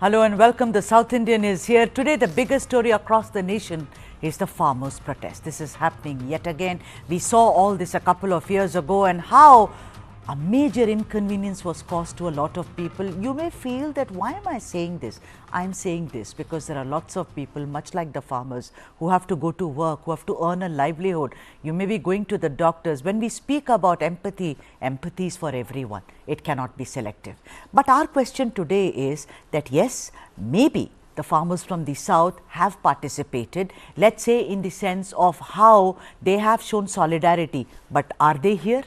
Hello and welcome. The South Indian is here. Today, the biggest story across the nation is the farmers' protest. This is happening yet again. We saw all this a couple of years ago and how a major inconvenience was caused to a lot of people. You may feel that why am I saying this? I am saying this because there are lots of people, much like the farmers, who have to go to work, who have to earn a livelihood. You may be going to the doctors. When we speak about empathy, empathy is for everyone. It cannot be selective. But our question today is that yes, maybe the farmers from the south have participated, let's say in the sense of how they have shown solidarity, but are they here?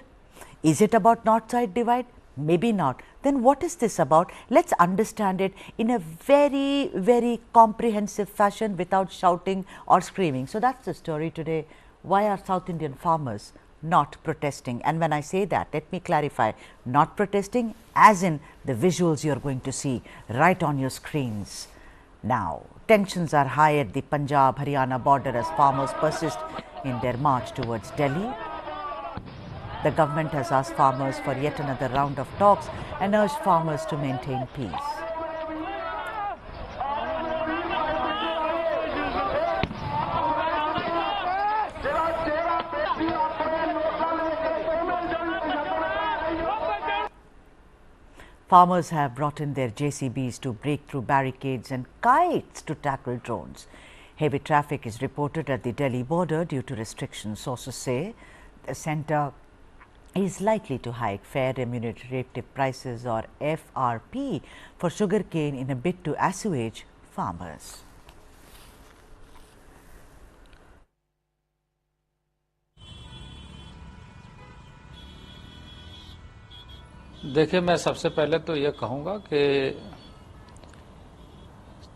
Is it about north-side divide? Maybe not. Then what is this about? Let's understand it in a very, very comprehensive fashion without shouting or screaming. So that's the story today. Why are South Indian farmers not protesting? And when I say that, let me clarify, not protesting as in the visuals you are going to see right on your screens. Now, tensions are high at the Punjab Haryana border as farmers persist in their march towards Delhi. The government has asked farmers for yet another round of talks and urged farmers to maintain peace. Farmers have brought in their JCBs to break through barricades and kites to tackle drones. Heavy traffic is reported at the Delhi border due to restrictions. Sources say the centre is likely to hike fair remunerative prices or FRP for sugarcane in a bid to assuage farmers. देखिए, मैं सबसे पहले तो ये कहूँगा कि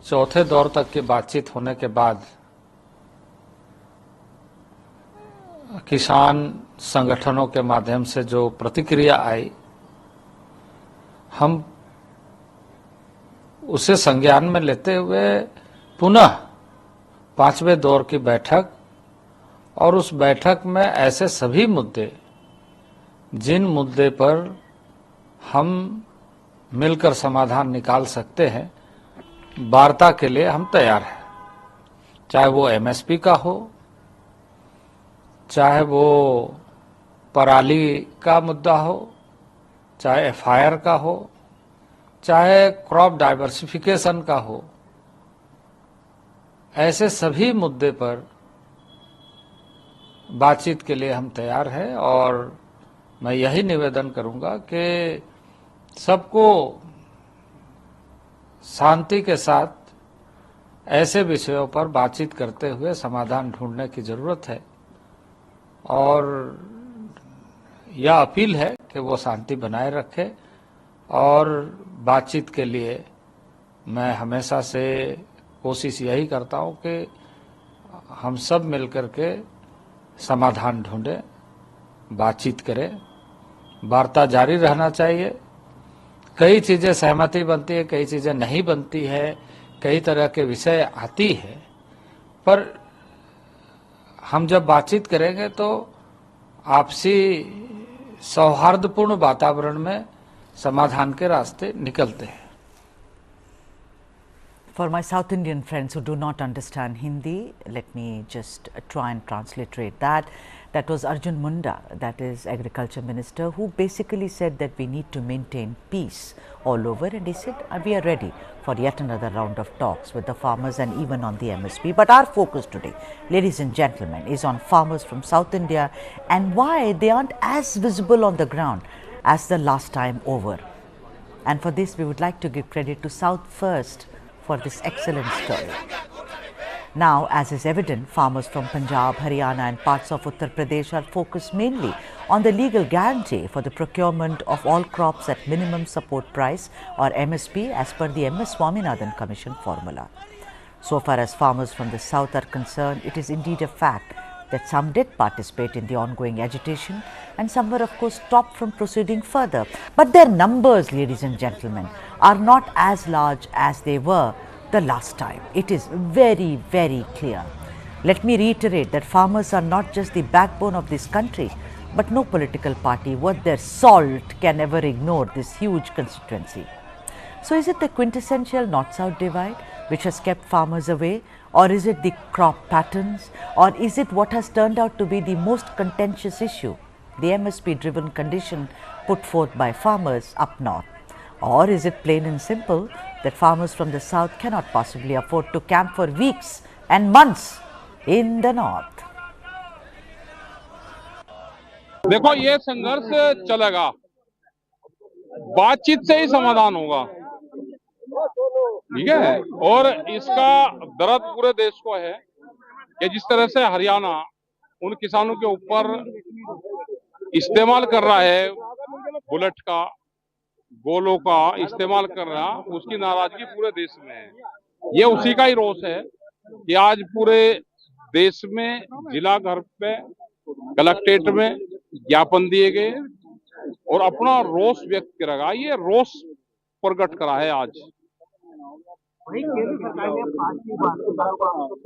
चौथे दौर तक की बातचीत होने के बाद किसान संगठनों के माध्यम से जो प्रतिक्रिया आई, हम उसे संज्ञान में लेते हुए पुनः पांचवें दौर की बैठक और उस बैठक में ऐसे सभी मुद्दे जिन मुद्दे पर हम मिलकर समाधान निकाल सकते हैं, वार्ता के लिए हम तैयार हैं। चाहे वो MSP का हो, चाहे वो पराली का मुद्दा हो, चाहे FIR का हो, चाहे क्रॉप डाइवर्सिफिकेशन का हो, ऐसे सभी मुद्दे पर बातचीत के लिए हम तैयार हैं। और मैं यही निवेदन करूंगा कि सबको शांति के साथ ऐसे विषयों पर बातचीत करते हुए समाधान ढूंढने की जरूरत है। और यह अपील है कि वो शांति बनाए रखे और बातचीत के लिए मैं हमेशा से कोशिश यही करता हूं कि हम सब मिलकर के समाधान ढूंढें, बातचीत करें, वार्ता जारी रहना चाहिए। कई चीजें सहमति बनती है, कई चीजें नहीं बनती है, कई तरह के विषय आती है, पर हम जब बातचीत करेंगे तो आपसी सौहार्दपूर्ण वातावरण में समाधान के रास्ते निकलते हैं। For my South Indian friends who do not understand Hindi, let me just try and transliterate that. That was Arjun Munda, that is Agriculture Minister, who basically said that we need to maintain peace all over, and he said we are ready for yet another round of talks with the farmers and even on the MSP. But our focus today, ladies and gentlemen, is on farmers from South India and why they aren't as visible on the ground as the last time over. And for this, we would like to give credit to South First for this excellent story. Now, as is evident, farmers from Punjab, Haryana and parts of Uttar Pradesh are focused mainly on the legal guarantee for the procurement of all crops at minimum support price or MSP as per the MS Swaminathan Commission formula. So far as farmers from the south are concerned, it is indeed a fact that some did participate in the ongoing agitation and some were of course stopped from proceeding further. But their numbers, ladies and gentlemen, are not as large as they were the last time. It is very, very clear. Let me reiterate that farmers are not just the backbone of this country, but no political party worth their salt can ever ignore this huge constituency. So is it the quintessential north-south divide which has kept farmers away, or is it the crop patterns, or is it what has turned out to be the most contentious issue, the MSP-driven condition put forth by farmers up north? Or is it plain and simple that farmers from the south cannot possibly afford to camp for weeks and months in the north? देखो, ये संघर्ष चलेगा, बातचीत से ही समाधान होगा, ठीक है। और इसका दर्द पूरे देश को है कि जिस तरह से हरियाणा उन किसानों के ऊपर इस्तेमाल कर रहा है, बुलेट का, गोलों का इस्तेमाल कर रहा, उसकी नाराजगी पूरे देश में है। ये उसी का ही रोष है कि आज पूरे देश में जिला घर पे, कलेक्ट्रेट में ज्ञापन दिए गए और अपना रोष व्यक्त करेगा। ये रोष प्रकट करा है आज।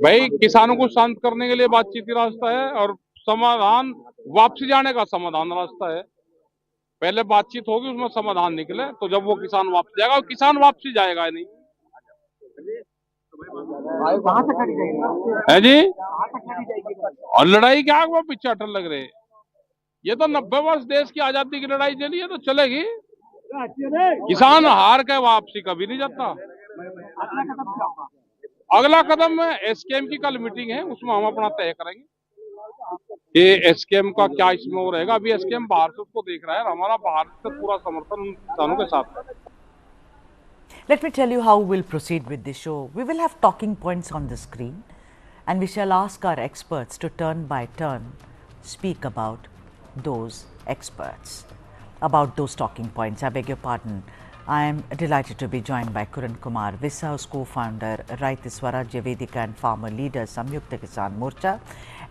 भाई, किसानों को शांत करने के लिए बातचीत का रास्ता है और समाधान वापसी जाने का समाधान रास्ता है। पहले बातचीत होगी, उसमें समाधान निकले, तो जब वो किसान वापस जाएगा, किसान वापसी जाएगा नहीं। है जी, और लड़ाई क्या वो पीछे अटल लग रहे। ये तो 90 वर्ष देश की आजादी की लड़ाई चली है, तो चलेगी। किसान हार के वापसी कभी नहीं जाता। अगला कदम एसकेएम की कल मीटिंग है, उसमें हम अपना तय करेंगे ये एसकेएम का क्या इसमें हो रहेगा। अभी एसकेएम बाहर से उसको देख रहा है, हमारा बाहर से पूरा समर्थन उन किसानों के साथ है। Let me tell you how we'll proceed with this show. We will have talking points on the screen, and we shall ask our experts to turn by turn speak about those experts, about those talking points. I beg your pardon. I am delighted to be joined by Kiran Kumar Visa's co-founder, Raita Swarajya Vedika and farmer leader, Samyukta Kisan Morcha,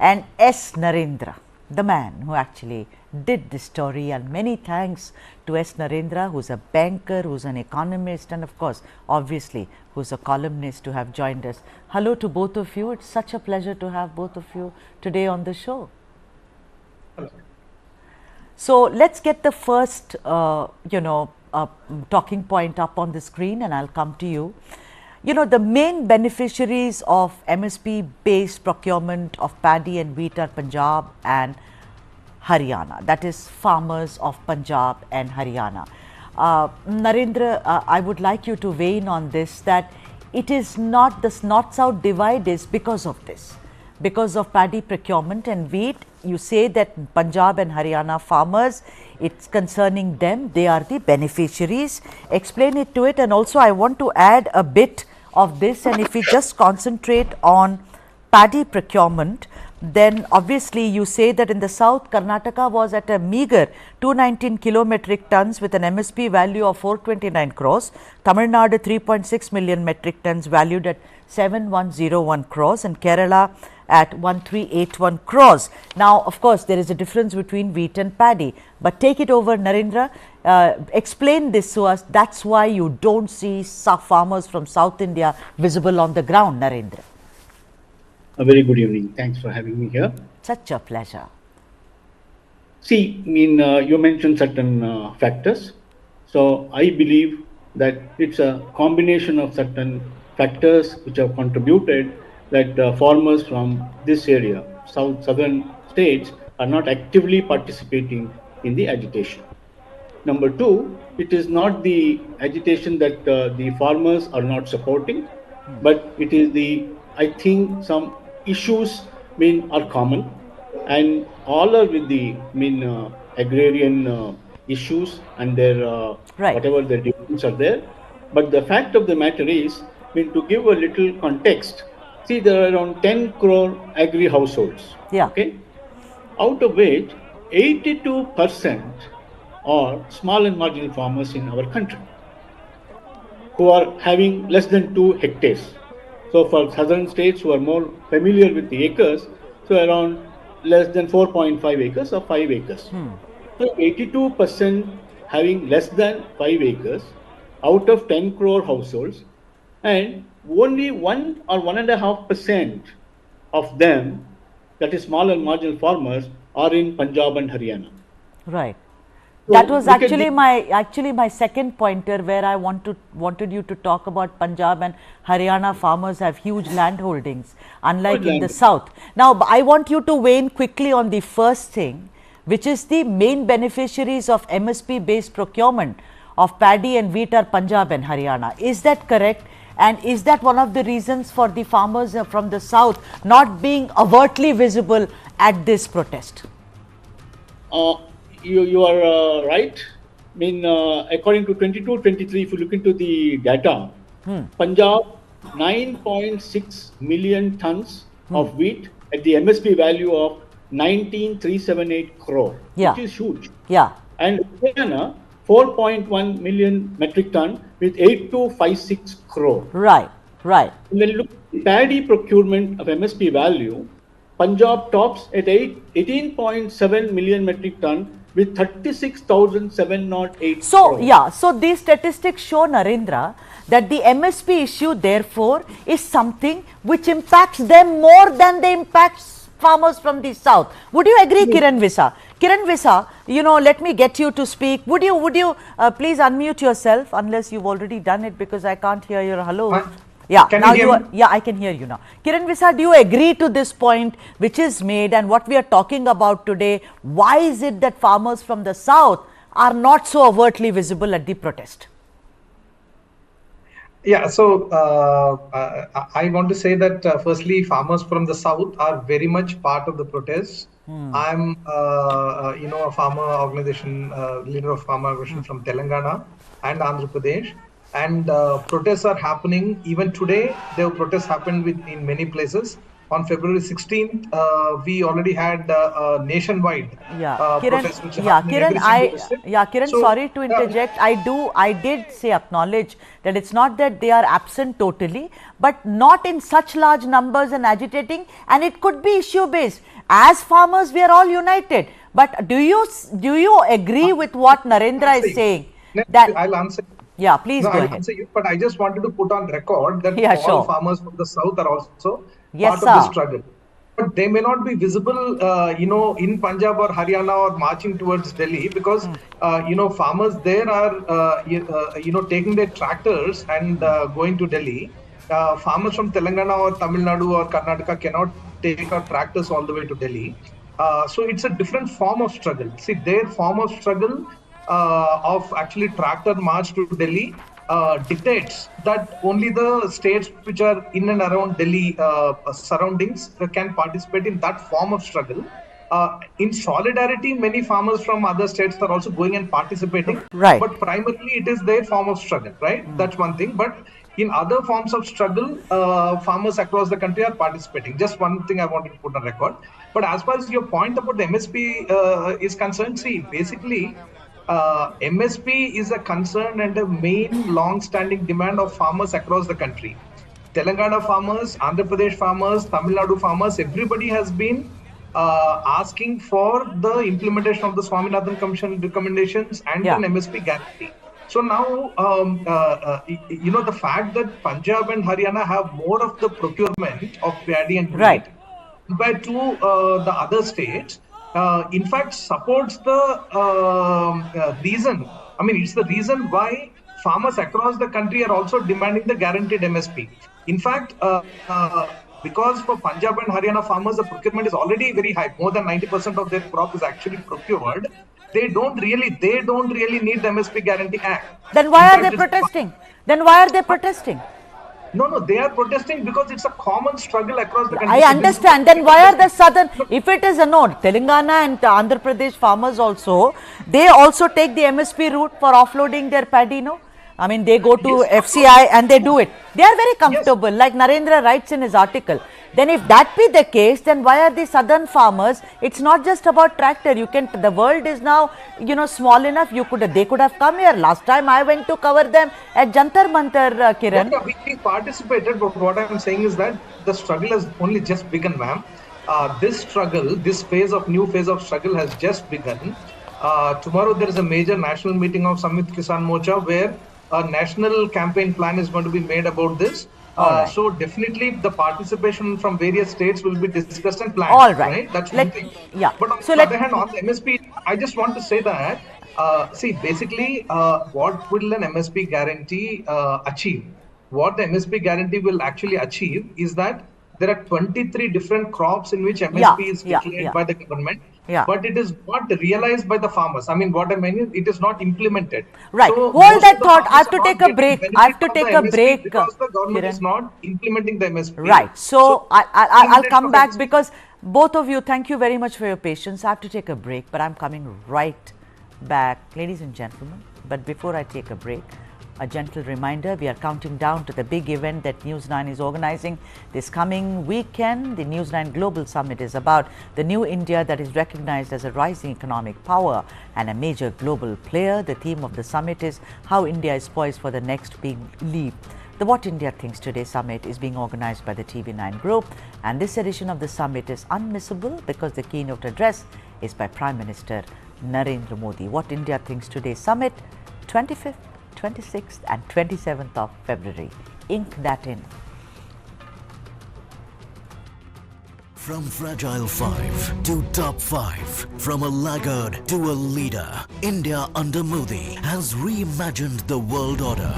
and S. Narendra, the man who actually did this story. And many thanks to S. Narendra, who's a banker, who's an economist, and of course, obviously, who's a columnist, to have joined us. Hello to both of you. It's such a pleasure to have both of you today on the show. So let's get the first, talking point up on the screen, and I'll come to you. You know, the main beneficiaries of MSP-based procurement of paddy and wheat are Punjab and Haryana. That is, farmers of Punjab and Haryana. Narendra, I would like you to weigh in on this, that it is not, this north-south divide is because of this, because of paddy procurement and wheat. You say that Punjab and Haryana farmers, it's concerning them, they are the beneficiaries. Explain it to it, and also I want to add a bit of this, and if we just concentrate on paddy procurement, then obviously you say that in the south, Karnataka was at a meager 219 kilometric tons with an MSP value of 429 crores, Tamil Nadu 3.6 million metric tons valued at 7101 crores, and Kerala at 1381 crores. Now, of course, there is a difference between wheat and paddy, but take it over, Narendra. Explain this to us. That's why you don't see farmers from South India visible on the ground, Narendra. A very good evening. Thanks for having me here. Such a pleasure. See, you mentioned certain factors. So I believe that it's a combination of certain factors which have contributed that farmers from this area, southern states, are not actively participating in the agitation. Number two, it is not the agitation that the farmers are not supporting, but it is I think some issues are common, and all are with the agrarian issues and their whatever their demands are there. But the fact of the matter is, to give a little context, see, there are around 10 crore agri households. Yeah. Okay. Out of which 82% are small and marginal farmers in our country who are having less than 2 hectares. So for southern states who are more familiar with the acres, so around less than 4.5 acres or 5 acres. So 82% having less than 5 acres out of 10 crore households, and only 1 or 1.5% of them, that is small and marginal farmers, are in Punjab and Haryana. Right. That was look at actually my second pointer, where I wanted you to talk about Punjab and Haryana farmers have huge land holdings, unlike Huge in the land. south. Now, I want you to weigh in quickly on the first thing, which is the main beneficiaries of MSP based procurement of paddy and wheat are Punjab and Haryana. Is that correct? And is that one of the reasons for the farmers from the south not being overtly visible at this protest? You are right. I mean, according to 22-23, if you look into the data, Punjab 9.6 million tons of wheat at the MSP value of 19,378 crore, Yeah. which is huge. Yeah. And Haryana 4.1 million metric ton with 8256 crore. Right. Right. When you look at the paddy procurement of MSP value, Punjab tops at 18.7 million metric ton with 36,708 So, crore. yeah, so these statistics show, Narendra, that the MSP issue therefore is something which impacts them more than they impacts farmers from the south. Would you agree, Kiran Visa? Kiran Visa, let me get you to speak. Would you please unmute yourself, unless you've already done it, because I can't hear your hello. Yeah, Can now you hear me? yeah, I can hear you now. Kiran Visa, do you agree to this point which is made and what we are talking about today? Why is it that farmers from the south are not so overtly visible at the protest? Yeah, so I want to say that firstly, farmers from the south are very much part of the protest. I'm, a farmer organization, leader of farmer organization from Telangana and Andhra Pradesh, and protests are happening even today. The protests happened in many places. On February 16th, we already had a nationwide protest, which happened in every single district. Kiran, So, sorry to interject. I did say acknowledge that it's not that they are absent totally, but not in such large numbers and agitating, and it could be issue based. As farmers, we are all united. But do you agree with what Narendra is saying? That I'll answer. yeah, please No, go I'll ahead. answer you, but I just wanted to put on record that Yeah, all sure. farmers from the south are also Yes, part of the sir. struggle. But they may not be visible, in Punjab or Haryana or marching towards Delhi, because, farmers there are, taking their tractors and going to Delhi. Farmers from Telangana or Tamil Nadu or Karnataka cannot take our tractors all the way to Delhi. So it's a different form of struggle. See, their form of struggle of actually tractor march to Delhi dictates that only the states which are in and around Delhi surroundings can participate in that form of struggle. In solidarity, many farmers from other states are also going and participating. Right. But primarily, it is their form of struggle, right? That's one thing. But in other forms of struggle, farmers across the country are participating. Just one thing I wanted to put on record. But as far as your point about the MSP is concerned, see, basically, MSP is a concern and a main long-standing demand of farmers across the country. Telangana farmers, Andhra Pradesh farmers, Tamil Nadu farmers, everybody has been asking for the implementation of the Swaminathan Commission recommendations and an MSP guarantee. So now, the fact that Punjab and Haryana have more of the procurement of paddy and wheat compared to the other states, in fact, supports the reason. I mean, it's the reason why farmers across the country are also demanding the guaranteed MSP. In fact, because for Punjab and Haryana farmers, the procurement is already very high. More than 90% of their crop is actually procured. They don't really need the MSP Guarantee Act. Then why are they protesting? No, they are protesting because it's a common struggle across the country. I understand. Then why are the southern, if it is a no, Telangana and Andhra Pradesh farmers also, they also take the MSP route for offloading their paddy, no? I mean, they go to FCI and they do it. They are very comfortable, like Narendra writes in his article. Then if that be the case, then why are the southern farmers? It's not just about tractor. The world is now, small enough. They could have come here. Last time I went to cover them at Jantar Mantar, Kiran. Yeah, we participated, but what I'm saying is that the struggle has only just begun, ma'am. This struggle, new phase of struggle has just begun. Tomorrow there is a major national meeting of Samyukt Kisan Morcha where a national campaign plan is going to be made about this. So definitely the participation from various states will be discussed and planned. All right. Right? That's one thing. Yeah. But on So the other hand, on the MSP, I just want to say that, see, basically, what will an MSP guarantee achieve? What the MSP guarantee will actually achieve is that there are 23 different crops in which MSP is declared by the government. Yeah. But it is not realized by the farmers. I mean, what I mean is, it is not implemented. Right. So Hold that thought. I have to take a break. because the government is not implementing the MSP. Right. So I'll come back because both of you, thank you very much for your patience. I have to take a break, but I'm coming right back, ladies and gentlemen. But before I take a break, a gentle reminder, we are counting down to the big event that News9 is organizing this coming weekend. The News9 Global Summit is about the new India that is recognized as a rising economic power and a major global player. The theme of the summit is how India is poised for the next big leap. The What India Thinks Today Summit is being organized by the TV9 Group, and this edition of the summit is unmissable because the keynote address is by Prime Minister Narendra Modi. What India Thinks Today Summit, 25th, 26th and 27th of February. Ink that in. From fragile 5 to top 5, from a laggard to a leader, India under Modi has reimagined the world order.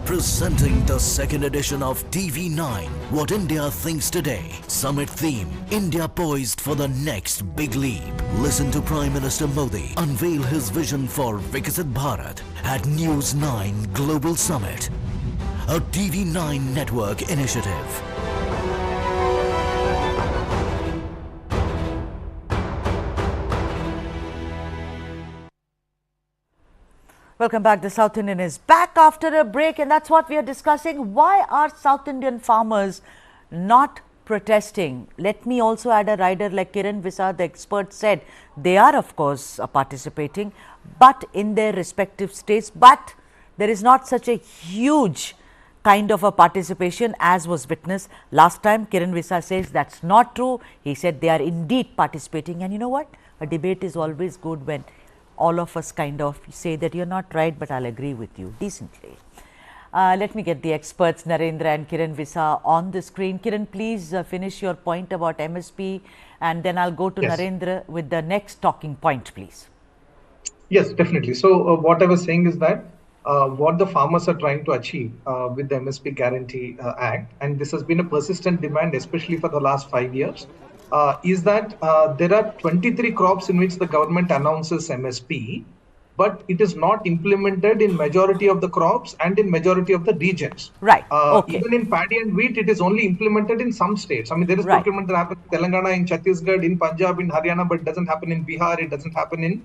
Presenting the second edition of TV9, What India Thinks Today. Summit theme, India poised for the next big leap. Listen to Prime Minister Modi unveil his vision for Viksit Bharat at News9 Global Summit, a TV9 network initiative. Welcome back. The South Indian is back after a break, and that's what we are discussing. Why are South Indian farmers not protesting? Let me also add a rider like Kiran Visa, the expert, said they are of course participating, but in their respective states, but there is not such a huge kind of a participation as was witnessed last time. Kiran Visa says that's not true. He said they are indeed participating, and you know what? A debate is always good when all of us kind of say that you're not right, but I'll agree with you decently. Let me get the experts, Narendra and Kiran Visa, on the screen. Kiran, please finish your point about MSP, and then I'll go to Narendra with the next talking point, please. Yes, definitely. So what I was saying is that what the farmers are trying to achieve with the MSP Guarantee Act, and this has been a persistent demand, especially for the last 5 years, is that there are 23 crops in which the government announces MSP, but it is not implemented in majority of the crops and in majority of the regions. Right. Even in paddy and wheat, it is only implemented in some states. I mean, there is procurement that happens in Telangana, in Chhattisgarh, in Punjab, in Haryana, but it doesn't happen in Bihar, it doesn't happen in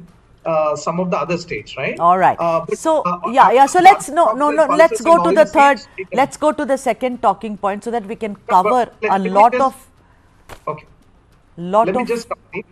some of the other states, right? All right. So let's let's go to the third. Let's go to the second talking point so that we can cover a lot of. Okay. Let me just complete.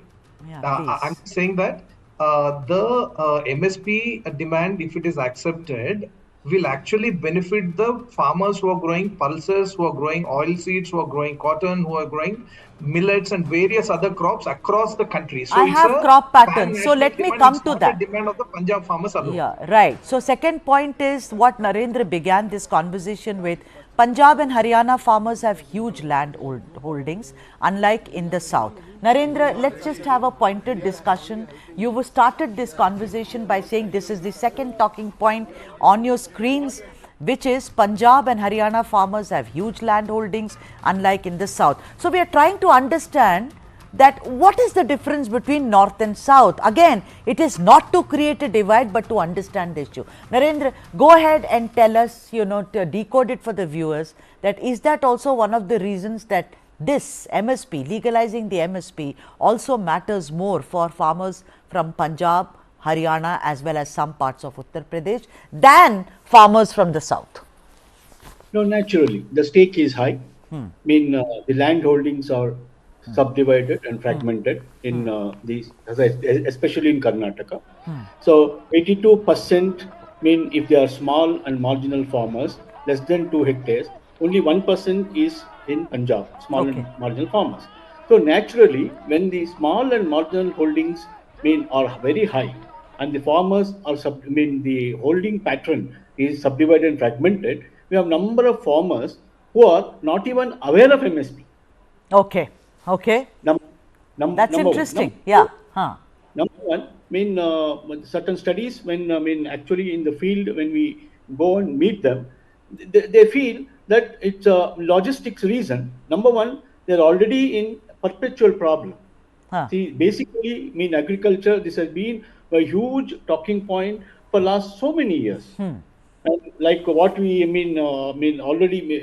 I'm saying that the MSP demand, if it is accepted, will actually benefit the farmers who are growing pulses, who are growing oilseeds, who are growing cotton, who are growing millets and various other crops across the country. So I have crop patterns. So let me come to that. Demand of the Punjab farmers alone. Yeah, right. So second point is what Narendra began this conversation with. Punjab and Haryana farmers have huge land holdings, unlike in the south. Narendra, let's just have a pointed discussion. You started this conversation by saying this is the second talking point on your screens, which is Punjab and Haryana farmers have huge land holdings, unlike in the south. So we are trying to understand that what is the difference between north and south. Again, it is not to create a divide, but to understand the issue. Narendra, go ahead and tell us, to decode it for the viewers, that is that also one of the reasons that this MSP, legalizing the MSP, also matters more for farmers from Punjab, Haryana, as well as some parts of Uttar Pradesh than farmers from the south? No, naturally, the stake is high. I mean, the land holdings are subdivided and fragmented in these, especially in Karnataka. So 82% mean if they are small and marginal farmers, less than 2 hectares, only 1% is in Punjab, small and marginal farmers. So naturally, when the small and marginal holdings are very high, and the farmers are the holding pattern is subdivided and fragmented, we have number of farmers who are not even aware of MSP. Okay. Okay. That's interesting. Yeah. Huh. Number one, certain studies, actually in the field, when we go and meet them, they feel that it's a logistics reason. Number one, they're already in perpetual problem. Huh. See, basically, agriculture, this has been a huge talking point for last so many years. And like what we already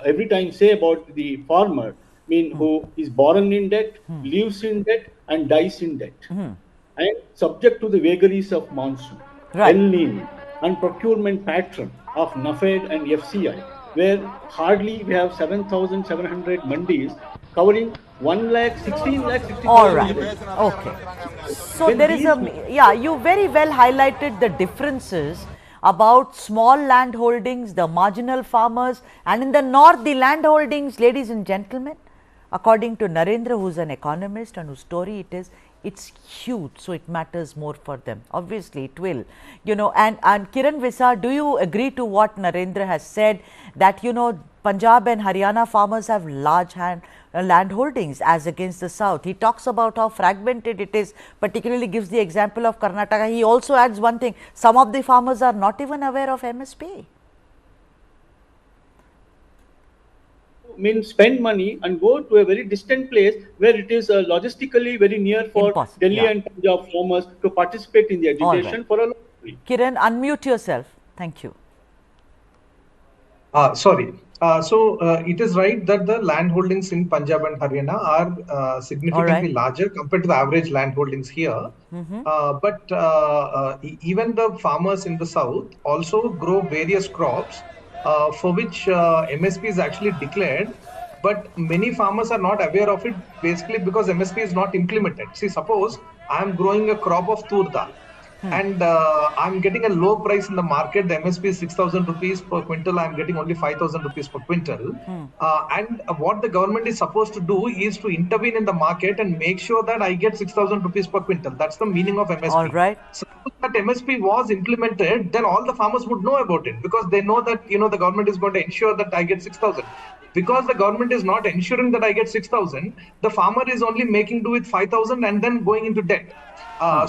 every time say about the farmer, who is born in debt, lives in debt, and dies in debt, and subject to the vagaries of monsoon, Right. El Nino, and procurement pattern of NAFED and FCI, where hardly we have 7,700 mandis covering 1 lakh, 16 lakh, 60,000. All right. Okay. So When there is a, yeah, you very well highlighted the differences about small land holdings, the marginal farmers, and in the north, the land holdings, ladies and gentlemen, according to Narendra, who is an economist and whose story it is, it's huge, so it matters more for them. Obviously, it will, you know, and Kiran Visa, do you agree to what Narendra has said, that, you know, Punjab and Haryana farmers have large land holdings as against the south? He talks about how fragmented it is, particularly gives the example of Karnataka. He also adds one thing, some of the farmers are not even aware of MSP. Spend money and go to a very distant place where it is logistically very near for Delhi and Punjab farmers to participate in the agitation for a long time. Kiran, unmute yourself. Thank you. Sorry. It is right that the land holdings in Punjab and Haryana are significantly larger compared to the average land holdings here. But even the farmers in the south also grow various crops for which MSP is actually declared, but many farmers are not aware of it, basically because MSP is not implemented. See, suppose I am growing a crop of tur dal, and I'm getting a low price in the market. The MSP is 6,000 rupees per quintal. I'm getting only 5,000 rupees per quintal. And what the government is supposed to do is to intervene in the market and make sure that I get 6,000 rupees per quintal. That's the meaning of MSP. All right. Suppose that MSP was implemented, then all the farmers would know about it, because they know that, you know, the government is going to ensure that I get 6,000. Because the government is not ensuring that I get 6,000, the farmer is only making do with 5,000 and then going into debt.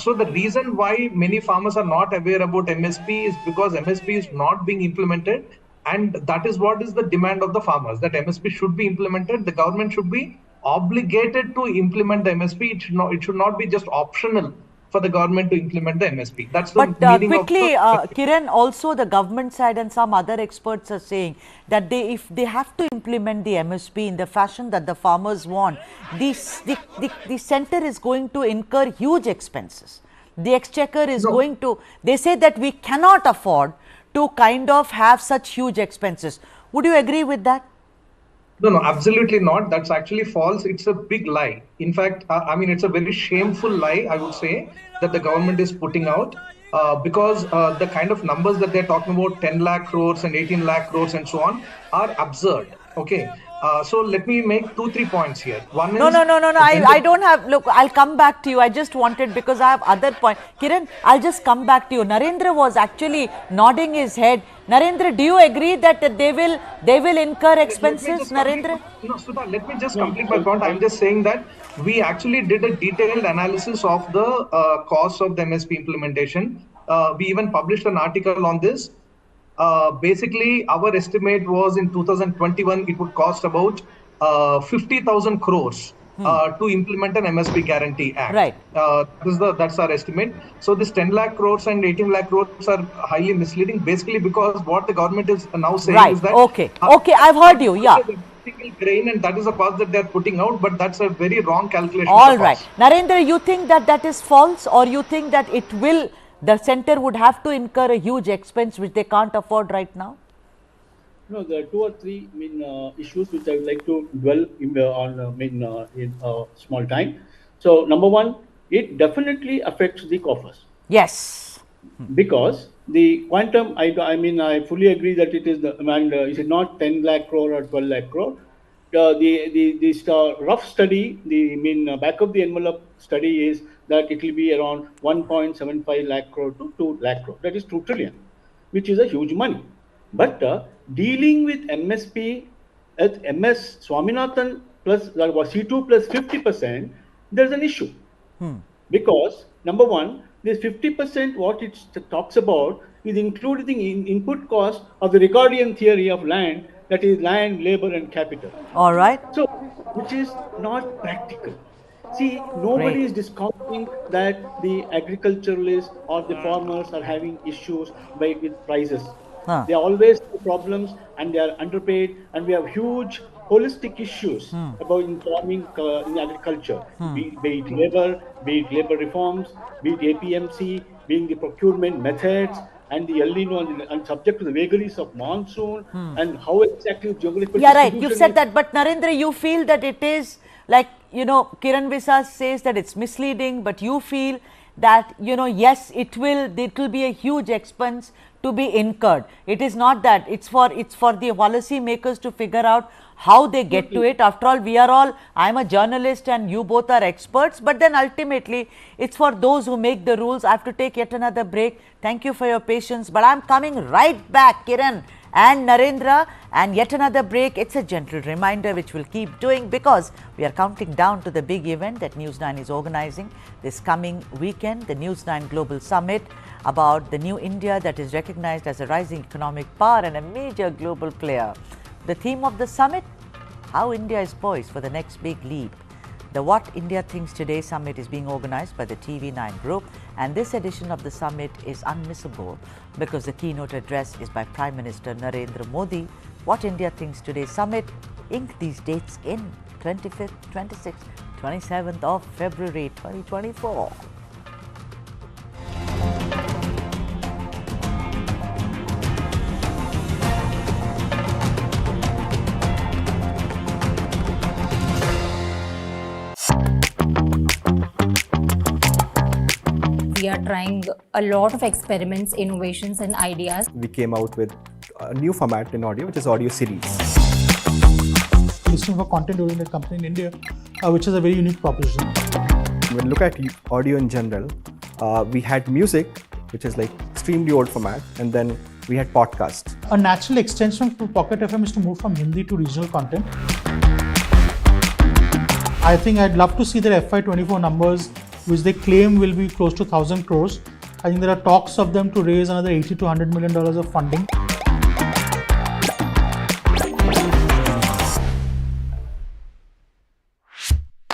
So the reason why many farmers are not aware about MSP is because MSP is not being implemented, and that is what is the demand of the farmers, that MSP should be implemented. The government should be obligated to implement the MSP. It should not be just optional for the government to implement the MSP. That's the meaning quickly, of the Kiran, also the government side and some other experts are saying that if they have to implement the MSP in the fashion that the farmers want, the center is going to incur huge expenses. The exchequer is going to, they say that we cannot afford to kind of have such huge expenses. Would you agree with that? No, absolutely not. That's actually false. It's a big lie. In fact, I mean, it's a very shameful lie, I would say, that the government is putting out, because the kind of numbers that they're talking about, 10 lakh crores and 18 lakh crores and so on, are absurd. Okay. So let me make 2-3 points here. One is... No. I don't have... Look, I'll come back to you. I just wanted, because I have other points. Kiran, I'll just come back to you. Narendra was actually nodding his head. Narendra, do you agree that they will incur expenses, Narendra? No, Sudha, let me just complete my point. I'm just saying that we actually did a detailed analysis of the costs of the MSP implementation. We even published an article on this. Basically, our estimate was in 2021, it would cost about 50,000 crores to implement an MSP Guarantee Act. Right. That's our estimate. So this 10 lakh crores and 18 lakh crores are highly misleading, basically because what the government is now saying is that... Okay, I've heard you, yeah. Grain, and that is a cost that they are putting out, but that's a very wrong calculation. All right. Narendra, you think that is false, or you think that it will... The center would have to incur a huge expense which they can't afford right now? No, there are 2 or 3 issues which I would like to dwell on in small time. So, number one, it definitely affects the coffers. Yes. Because the quantum, I fully agree that it is is it not 10 lakh crore or 12 lakh crore? The rough study, back of the envelope study is that it will be around 1.75 lakh crore to 2 lakh crore. That is 2 trillion, which is a huge money. But dealing with MSP at MS Swaminathan plus C2 plus 50%, there's an issue. Because number one, this 50% what it talks about is included in input cost of the Ricardian theory of land, that is land, labor, and capital. All right. So, which is not practical. See, nobody is discounting that the agriculturalists or the farmers are having issues with prices. They always have problems and they are underpaid, and we have huge holistic issues about in farming, in agriculture, be it labor reforms, be it APMC, being the procurement methods, and the El Nino, and subject to the vagaries of monsoon, and how exactly geographical right. You've said that, but Narendra, you feel that it is like, Kiran Visas says that it's misleading, but you feel that, yes, it will be a huge expense to be incurred. It is not that. It's for the policy makers to figure out how they get to it. After all, I'm a journalist and you both are experts, but then ultimately it's for those who make the rules. I have to take yet another break. Thank you for your patience, but I'm coming right back, Kiran and Narendra, and yet another break. It's a gentle reminder which we'll keep doing, because we are counting down to the big event that News9 is organizing this coming weekend, the News9 Global Summit, about the new India that is recognized as a rising economic power and a major global player. The theme of the summit, how India is poised for the next big leap. The What India Thinks Today Summit is being organized by the TV9 Group, and this edition of the summit is unmissable because the keynote address is by Prime Minister Narendra Modi. What India Thinks Today Summit, ink these dates in 25th, 26th, 27th of February 2024. We are trying a lot of experiments, innovations and ideas. We came out with a new format in audio, which is audio series. Listening for content-oriented company in India, which is a very unique proposition. When you look at audio in general, we had music, which is like extremely old format, and then we had podcast. A natural extension to Pocket FM is to move from Hindi to regional content. I think I'd love to see their FY24 numbers, which they claim will be close to 1,000 crores. I think there are talks of them to raise another $80 to $100 million of funding.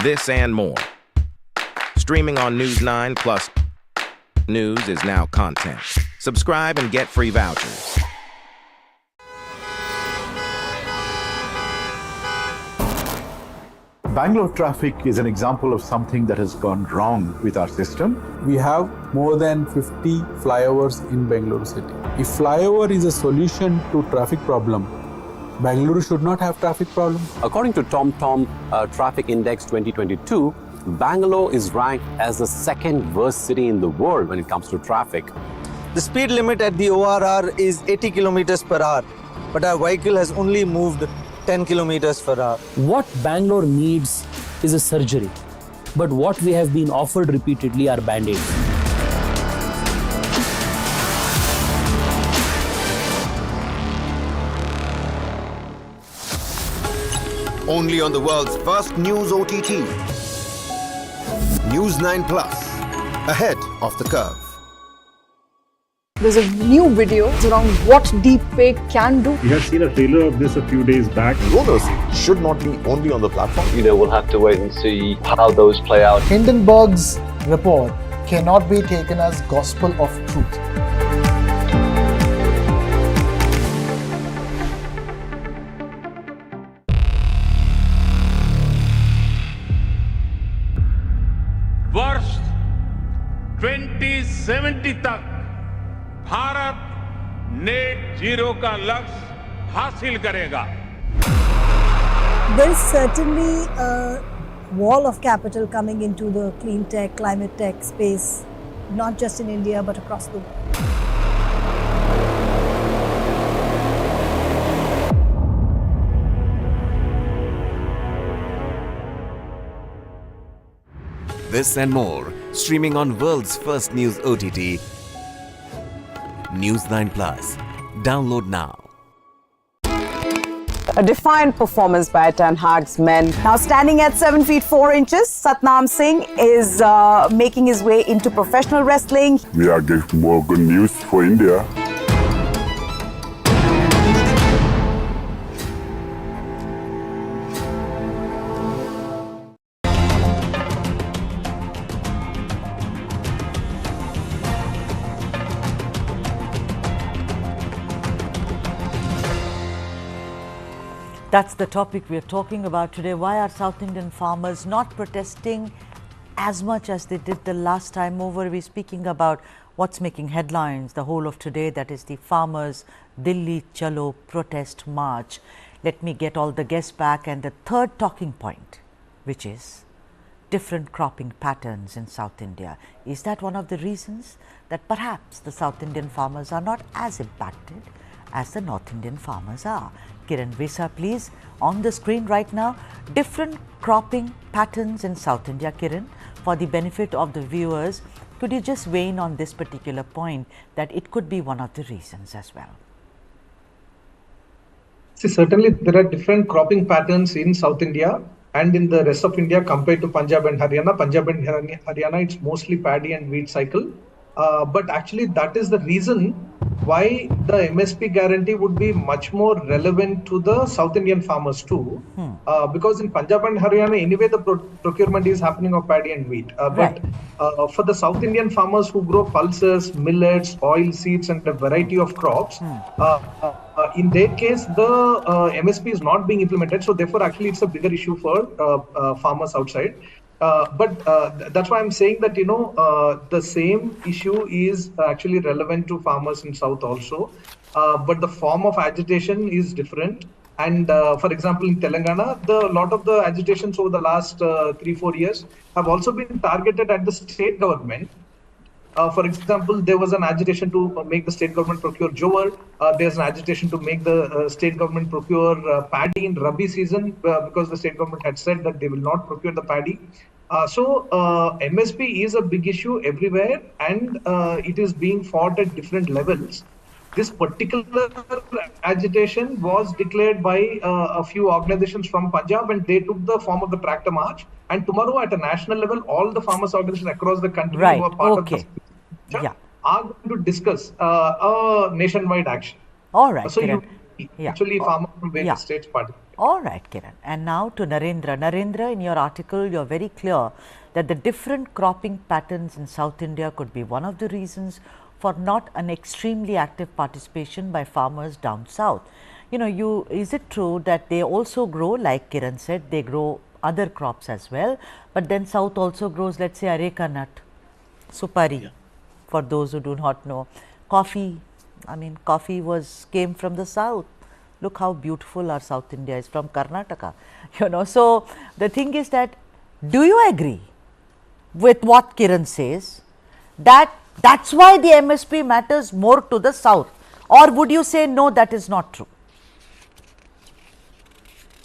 This and more. Streaming on News9 Plus. News is now content. Subscribe and get free vouchers. Bangalore traffic is an example of something that has gone wrong with our system. We have more than 50 flyovers in Bangalore city. If flyover is a solution to traffic problem, Bangalore should not have traffic problem. According to TomTom Traffic Index 2022, Bangalore is ranked as the second worst city in the world when it comes to traffic. The speed limit at the ORR is 80 kilometers per hour, but our vehicle has only moved 10 kilometers per hour. What Bangalore needs is a surgery, but what we have been offered repeatedly are band-aids. Only on the world's first news OTT. News9 Plus, ahead of the curve. There's a new video around what deepfake can do. We have seen a trailer of this a few days back. Rollers should not be only on the platform. We'll have to wait and see how those play out. Hindenburg's report cannot be taken as gospel of truth. वर्ष 2070 तक Bharat net zero का लक्ष्य हासिल करेगा. There is certainly a wall of capital coming into the clean tech, climate tech space, not just in India but across the world. This and more, streaming on world's first news OTT, News9 Plus. Download now. A defiant performance by Tan Hag's men. Now standing at 7 feet 4 inches, Satnam Singh is making his way into professional wrestling. We are getting more good news for India. That's the topic we are talking about today. Why are South Indian farmers not protesting as much as they did the last time over? We're speaking about what's making headlines the whole of today, that is the farmers' Delhi Chalo Protest March. Let me get all the guests back, and the third talking point, which is different cropping patterns in South India. Is that one of the reasons that perhaps the South Indian farmers are not as impacted as the North Indian farmers are? Kiran Vesa, please, on the screen right now, different cropping patterns in South India. Kiran, for the benefit of the viewers, could you just weigh in on this particular point, that it could be one of the reasons as well? See, certainly there are different cropping patterns in South India and in the rest of India compared to Punjab and Haryana. Punjab and Haryana, it's mostly paddy and wheat cycle. But actually that is the reason why the MSP guarantee would be much more relevant to the South Indian farmers too. Because in Punjab and Haryana, anyway, the procurement is happening of paddy and wheat. But for the South Indian farmers who grow pulses, millets, oil seeds and a variety of crops, in their case, the MSP is not being implemented. So therefore, actually, it's a bigger issue for farmers outside. But that's why I'm saying that, the same issue is actually relevant to farmers in South also. But the form of agitation is different. And for example, in Telangana, a lot of the agitations over the last 3-4 years have also been targeted at the state government. For example, there was an agitation to make the state government procure jowar. There's an agitation to make the state government procure paddy in Rabi season because the state government had said that they will not procure the paddy. So MSP is a big issue everywhere, and it is being fought at different levels. This particular agitation was declared by a few organizations from Punjab, and they took the form of the tractor march. And tomorrow at a national level, all the farmers organizations across the country who are part of this are going to discuss a nationwide action. All right, so Kiran. Actually farmers from various states participate. All right, Kiran. And now to Narendra. Narendra, in your article, you're very clear that the different cropping patterns in South India could be one of the reasons for not an extremely active participation by farmers down south. Is it true that they also grow, like Kiran said, they grow other crops as well, but then south also grows, let's say, areca nut, supari, for those who do not know, coffee. I mean, coffee came from the south. Look how beautiful our South India is, from Karnataka. So the thing is that, do you agree with what Kiran says, that that's why the MSP matters more to the south, or would you say no, that is not true?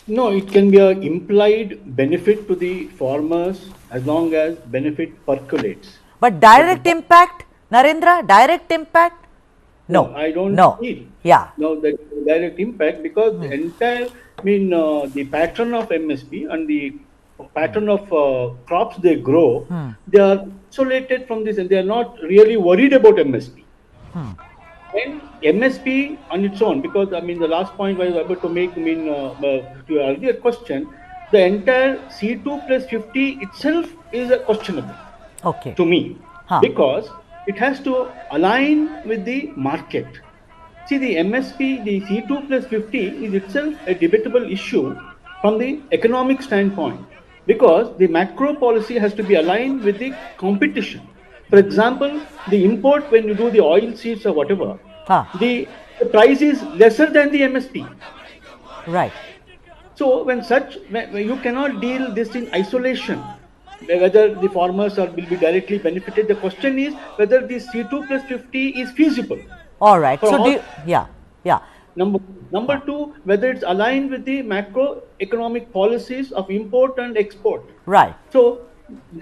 No, it can be an implied benefit to the farmers as long as benefit percolates. But direct impact, Narendra, direct impact? No, I don't feel. No, the direct impact, because the entire, the pattern of MSP and the pattern of crops they grow, they are isolated from this, and they are not really worried about MSP. And MSP on its own, because the last point I was able to make, to your earlier question, the entire C2 plus 50 itself is questionable to me, because it has to align with the market. See, the MSP, the C2 plus 50 is itself a debatable issue from the economic standpoint, because the macro policy has to be aligned with the competition. For example, the import, when you do the oil seeds or whatever, the price is lesser than the MSP. Right. So when you cannot deal this in isolation, whether the farmers will be directly benefited. The question is whether the C2 plus 50 is feasible. All right. So Number two, whether it's aligned with the macroeconomic policies of import and export. Right. So,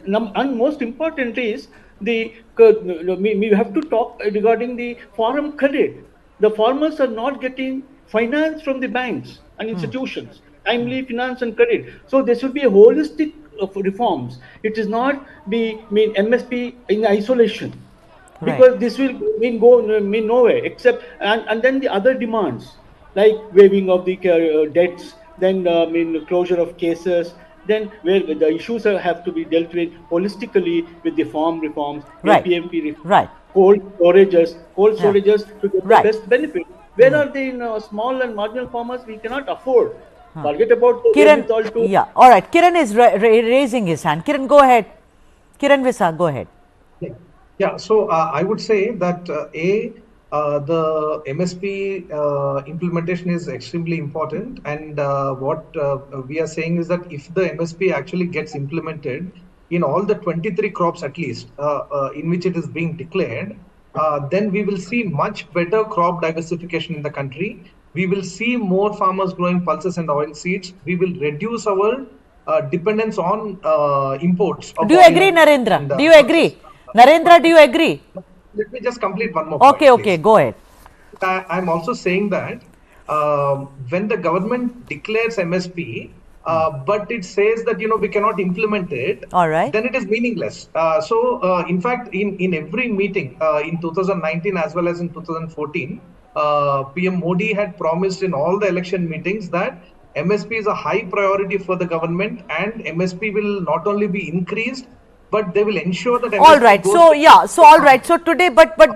and most important is we have to talk regarding the farm credit. The farmers are not getting finance from the banks and institutions, timely finance and credit. So there should be a holistic of reforms. It is not mean MSP in isolation, because this will mean nowhere except, and then the other demands like waiving of the debts, then closure of cases, then where the issues have to be dealt with holistically with the farm reforms, APMP reforms, cold storages to get the best benefit. Where are the small and marginal farmers? We cannot afford. Forget about Kiran. Yeah, all right. Kiran is raising his hand. Kiran, go ahead. Kiran Visa, go ahead. Yeah, so I would say that the MSP implementation is extremely important, and what we are saying is that if the MSP actually gets implemented in all the 23 crops at least in which it is being declared, then we will see much better crop diversification in the country. We will see more farmers growing pulses and oil seeds. We will reduce our dependence on imports. Do you agree, Narendra? Do you agree? Narendra, do you agree? Let me just complete one more point. Okay, go ahead. I'm also saying that when the government declares MSP, but it says that we cannot implement it, then it is meaningless. In fact, in every meeting in 2019 as well as in 2014, PM Modi had promised in all the election meetings that MSP is a high priority for the government, and MSP will not only be increased, but they will ensure that MSP all right. So yeah. So all right. So today, but no,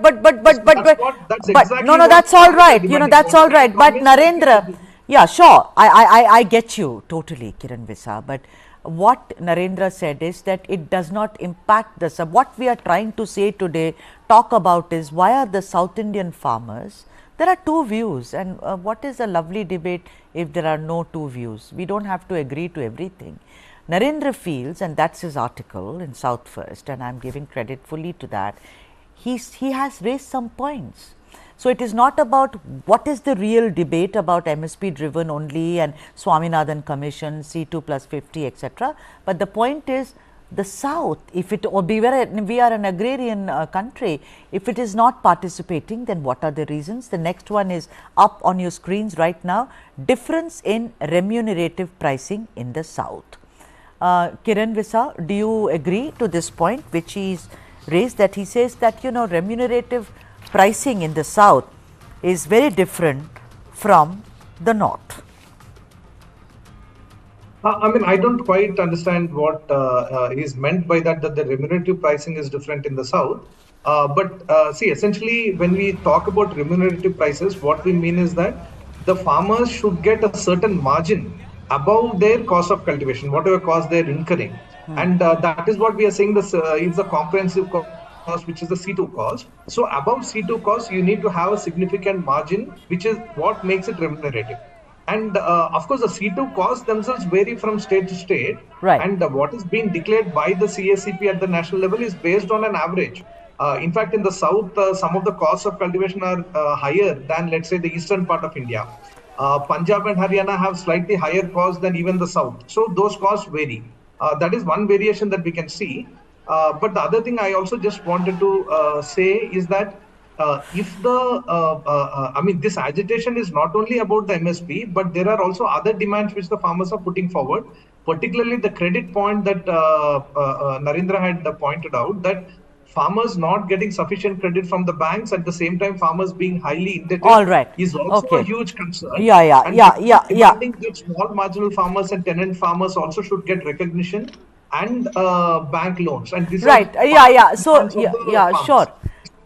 that's all right. That's all right. But Narendra, yeah, sure. I get you totally, Kiran Visa. But what Narendra said is that it does not impact the sub. What we are trying to say today, talk about is why are the South Indian farmers? There are two views, and what is a lovely debate if there are no two views? We don't have to agree to everything. Narendra feels, and that's his article in South First, and I am giving credit fully to that, he has raised some points. So, it is not about what is the real debate about MSP driven only and Swaminathan Commission, C2 plus 50, etc. But the point is the South, if it or we are an agrarian country, if it is not participating, then what are the reasons? The next one is up on your screens right now, difference in remunerative pricing in the South. Kiran Visa, do you agree to this point which is raised, that he says that remunerative pricing in the South is very different from the North? I don't quite understand what is meant by that the remunerative pricing is different in the South. But see, essentially, when we talk about remunerative prices, what we mean is that the farmers should get a certain margin above their cost of cultivation, whatever cost they're incurring. And that is what we are saying is the comprehensive cost, which is the C2 cost. So above C2 cost, you need to have a significant margin, which is what makes it remunerative. And of course, the C2 costs themselves vary from state to state. Right. And what is being declared by the CACP at the national level is based on an average. In fact, in the South, some of the costs of cultivation are higher than, let's say, the eastern part of India. Punjab and Haryana have slightly higher costs than even the South. So those costs vary. That is one variation that we can see. But the other thing I also just wanted to say is that if the, this agitation is not only about the MSP, but there are also other demands which the farmers are putting forward, particularly the credit point that Narendra had pointed out, that farmers not getting sufficient credit from the banks, at the same time farmers being highly indebted, all right, is also a huge concern. Yeah. I think that small marginal farmers and tenant farmers also should get recognition and bank loans. And this right, so sure.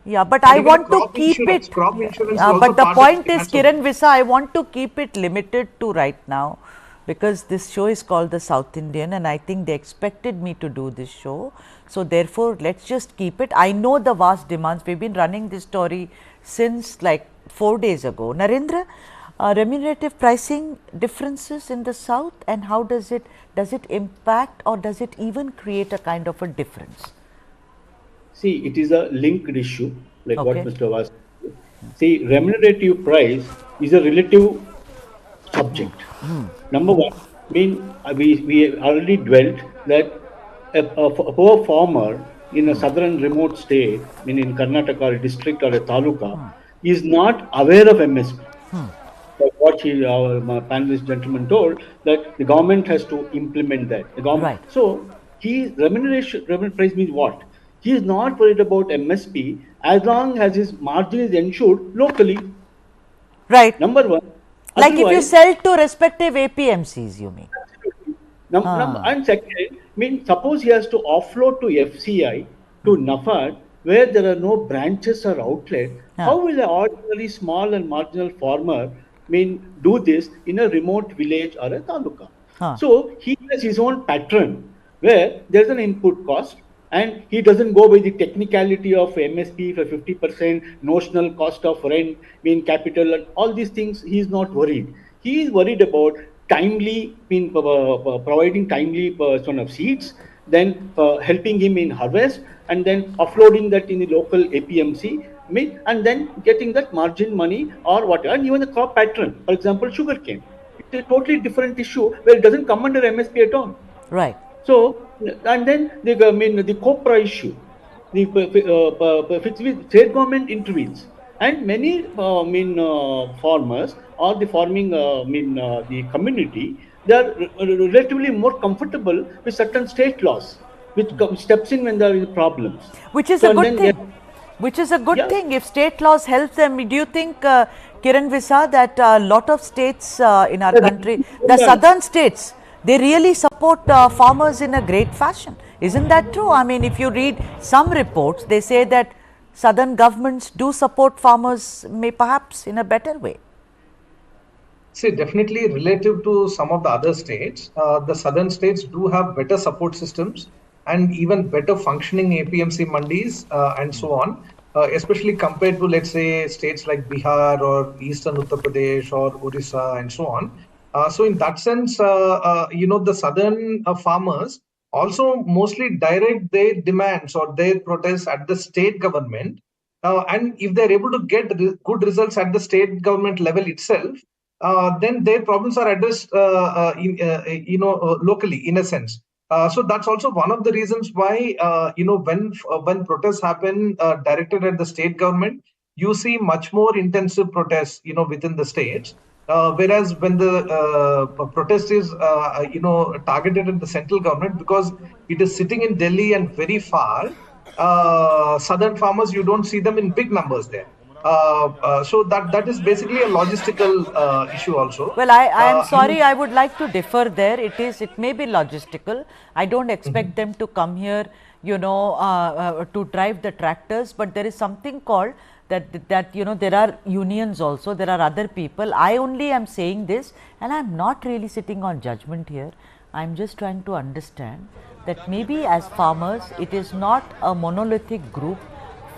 Yeah, but I want to keep it, but the point is, Kiran Visa, I want to keep it limited to right now, because this show is called the South Indian and I think they expected me to do this show. So therefore, let's just keep it. I know the vast demands. We've been running this story since like 4 days ago. Narendra, remunerative pricing differences in the South, and how does it impact, or does it even create a kind of a difference? See, it is a linked issue, like what Mr. was. See, remunerative price is a relative subject. Number one, we already dwelt that a poor farmer in a southern remote state, in Karnataka or a district or a taluka, is not aware of MSP. what our panelist gentleman told, that the government has to implement that. The government. Right. So remuneration price means what? He is not worried about MSP as long as his margin is ensured locally. Right. Number one. Like if you sell to respective APMCs, you mean? And second, suppose he has to offload to FCI, to NAFAD, where there are no branches or outlet. How will an ordinary small and marginal farmer do this in a remote village or a taluka? So he has his own pattern where there's an input cost, and he doesn't go by the technicality of MSP for 50% notional cost of rent, capital, and all these things. He is not worried. He is worried about timely, providing timely sort of seeds, then helping him in harvest, and then offloading that in the local APMC, and then getting that margin money or whatever. And even the crop pattern, for example, sugarcane, it's a totally different issue where it doesn't come under MSP at all. Right. So, and then the copra issue, the state government intervenes, and many farmers or the farming the community, they are relatively more comfortable with certain state laws, which steps in when there are problems. Which is a good thing. Which is a good thing if state laws help them. Do you think, Kiran Visa, that a lot of states in our country, the southern states, they really support farmers in a great fashion? Isn't that true? I mean, if you read some reports, they say that southern governments do support farmers, perhaps in a better way. See, definitely relative to some of the other states, the southern states do have better support systems and even better functioning APMC mandis and so on, especially compared to, let's say, states like Bihar or Eastern Uttar Pradesh or Orissa and so on. So in that sense, the southern farmers also mostly direct their demands or their protests at the state government. And if they're able to get good results at the state government level itself, then their problems are addressed, locally, in a sense. So that's also one of the reasons why, when protests happen directed at the state government, you see much more intensive protests, within the states. Whereas when the protest is, targeted at the central government, because it is sitting in Delhi and very far, southern farmers, you don't see them in big numbers there. So that is basically a logistical issue also. Well, I am sorry, I would like to differ there. It may be logistical. I don't expect them to come here, to drive the tractors, but there is something called that there are unions also, there are other people. I only am saying this, and I am not really sitting on judgment here. I am just trying to understand that maybe as farmers, it is not a monolithic group.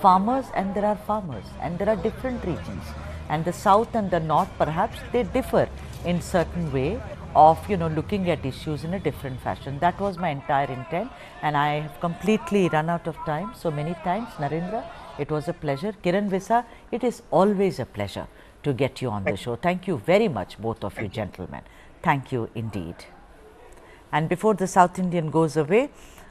Farmers, and there are farmers, and there are different regions, and the south and the north, perhaps they differ in certain way of looking at issues in a different fashion. That was my entire intent, and I have completely run out of time. So many thanks, Narendra. It was a pleasure. Kiran Visa, it is always a pleasure to get you on the show. Thank you very much, both of you gentlemen. Thank you indeed. And before the South Indian goes away,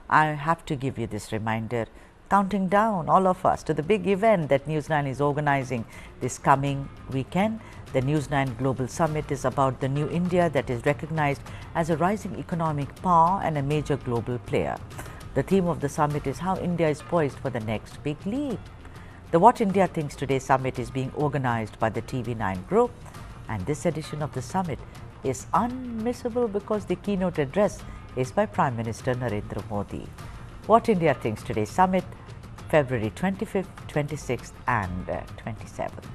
I have to give you this reminder, counting down all of us to the big event that News9 is organizing this coming weekend. The News9 Global Summit is about the new India that is recognized as a rising economic power and a major global player. The theme of the summit is how India is poised for the next big leap. The What India Thinks Today Summit is being organized by the TV9 Group, and this edition of the summit is unmissable because the keynote address is by Prime Minister Narendra Modi. What India Thinks Today Summit, February 25th, 26th and 27th.